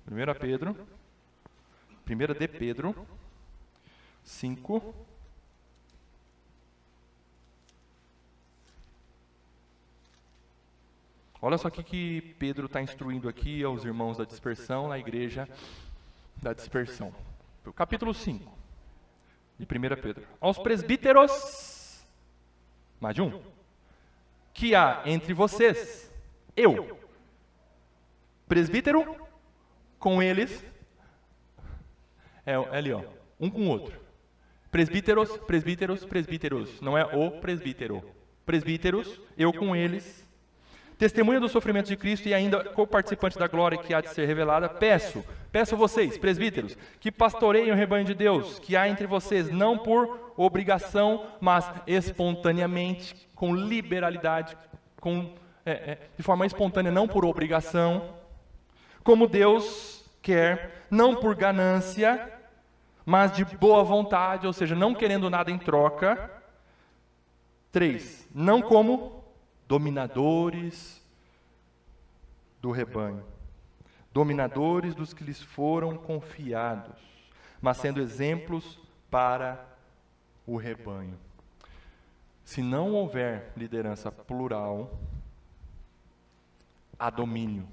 1 de Pedro 5. Olha só o que Pedro está instruindo aqui aos irmãos da dispersão, na igreja da dispersão. Capítulo 5, de 1 Pedro. Aos presbíteros, mais de um, que há entre vocês, eu, presbítero, com eles, é ali, ó, um com o outro. Presbíteros, presbíteros, presbíteros. Não é o presbítero. Presbíteros, eu com eles. Testemunha do sofrimento de Cristo e ainda co-participante da glória que há de ser revelada. Peço a vocês, presbíteros, que pastoreiem o rebanho de Deus, que há entre vocês, não por obrigação, mas espontaneamente, com liberalidade, de forma espontânea, não por obrigação, como Deus quer, não por ganância, mas de boa vontade, ou seja, não querendo nada em troca. 3. Não como dominadores do rebanho, dominadores dos que lhes foram confiados, mas sendo exemplos para o rebanho. Se não houver liderança plural, há domínio.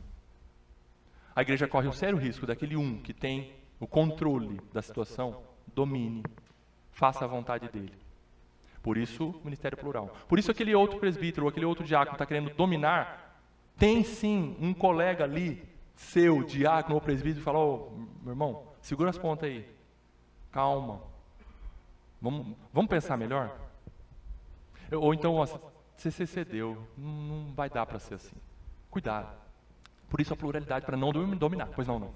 A igreja corre um sério risco daquele que tem o controle da situação, domine, faça a vontade dele. Por isso, o ministério plural. Por isso, aquele outro presbítero, ou aquele outro diácono está querendo dominar, tem sim um colega ali, seu diácono ou presbítero, e fala: ô, meu irmão, segura as pontas aí, calma, vamos pensar melhor? Ou então, ó, você cedeu, não vai dar para ser assim. Cuidado. Por isso a pluralidade, para não dominar. Pois não.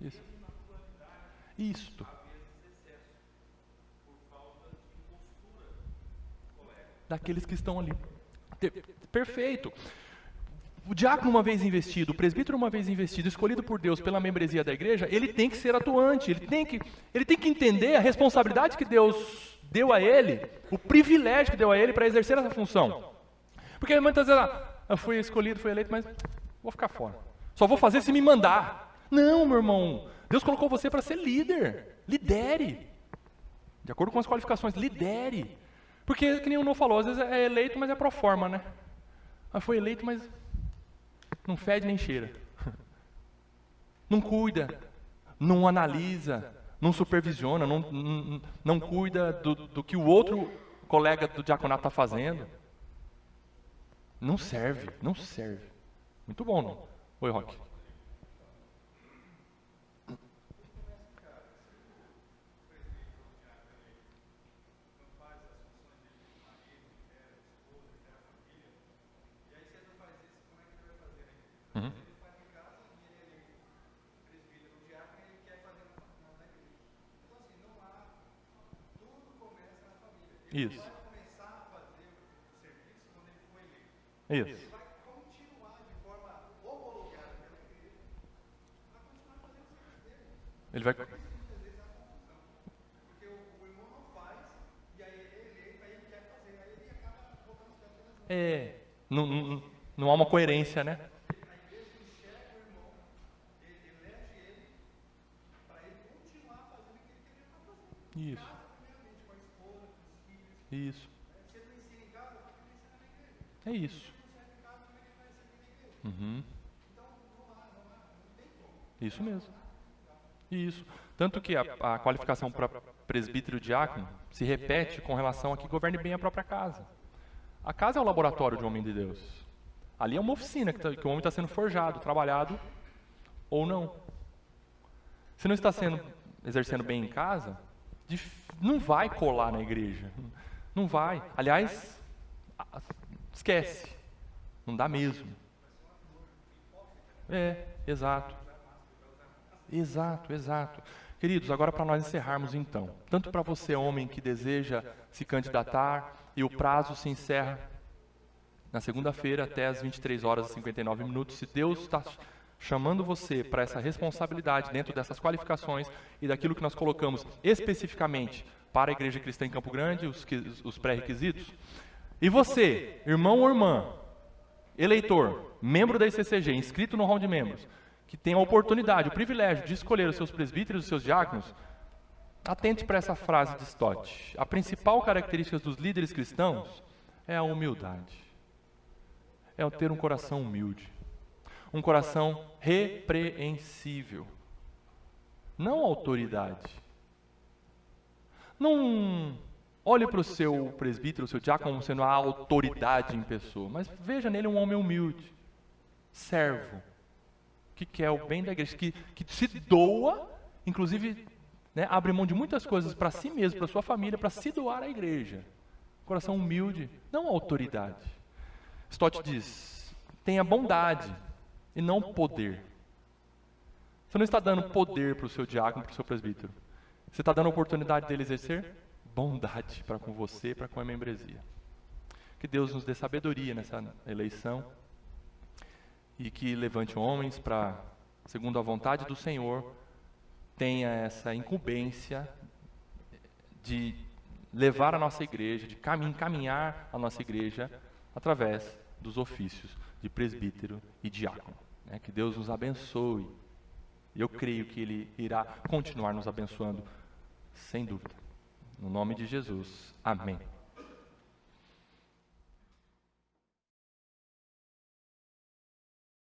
Isso. Isto. Daqueles que estão ali. Perfeito. O diácono uma vez investido, o presbítero uma vez investido, escolhido por Deus pela membresia da igreja, ele tem que ser atuante, ele tem que entender a responsabilidade que Deus deu a ele, o privilégio que deu a ele para exercer essa função. Porque muitas vezes, eu fui escolhido, fui eleito, mas vou ficar fora. Só vou fazer se me mandar. Não, meu irmão, Deus colocou você para ser líder. Lidere. De acordo com as qualificações, lidere. Porque, que nem o Não falou, às vezes é eleito, mas é pro forma, né? Foi eleito, mas não fede nem cheira. Não cuida, não analisa, não supervisiona, não cuida do que o outro colega do diaconato está fazendo. Não serve. Muito bom, não? Oi, Roque. Uhum. Isso. Isso. Ele vai. Não há uma coerência, né? Isso. É isso. Uhum. Isso mesmo. Isso. Tanto que a qualificação para presbítero e diácono se repete com relação a que governe bem a própria casa. A casa é o laboratório de um homem de Deus. Ali é uma oficina que o homem está sendo forjado, trabalhado ou não. Se não está exercendo bem em casa, não vai colar na igreja. Não vai. Aliás, esquece. Não dá mesmo. Exato. Queridos, agora para nós encerrarmos então. Tanto para você, homem, que deseja se candidatar, e o prazo se encerra na segunda-feira até as 23h59. Se Deus está chamando você para essa responsabilidade dentro dessas qualificações e daquilo que nós colocamos especificamente para a Igreja Cristã em Campo Grande, os pré-requisitos. E você, irmão ou irmã, eleitor, membro da ICCG, inscrito no hall de membros, que tem a oportunidade, o privilégio de escolher os seus presbíteros e os seus diáconos, atente para essa frase de Stott. A principal característica dos líderes cristãos é a humildade. É ter um coração humilde. Um coração repreensível. Não autoridade. Não olhe para o seu presbítero, o seu diácono, como sendo a autoridade em pessoa, mas veja nele um homem humilde, servo, que quer o bem da igreja, que se doa, inclusive, né, abre mão de muitas coisas para si mesmo, para sua família, para se doar à igreja. Coração humilde, não autoridade. Stott diz: tenha bondade e não poder. Você não está dando poder para o seu diácono, para o seu presbítero. Você está dando a oportunidade dele exercer bondade para com você, para com a membresia. Que Deus nos dê sabedoria nessa eleição e que levante homens para, segundo a vontade do Senhor, tenha essa incumbência de levar a nossa igreja, de encaminhar a nossa igreja através dos ofícios de presbítero e diácono. Que Deus nos abençoe E eu creio que Ele irá continuar nos abençoando, sem dúvida. No nome de Jesus. Amém.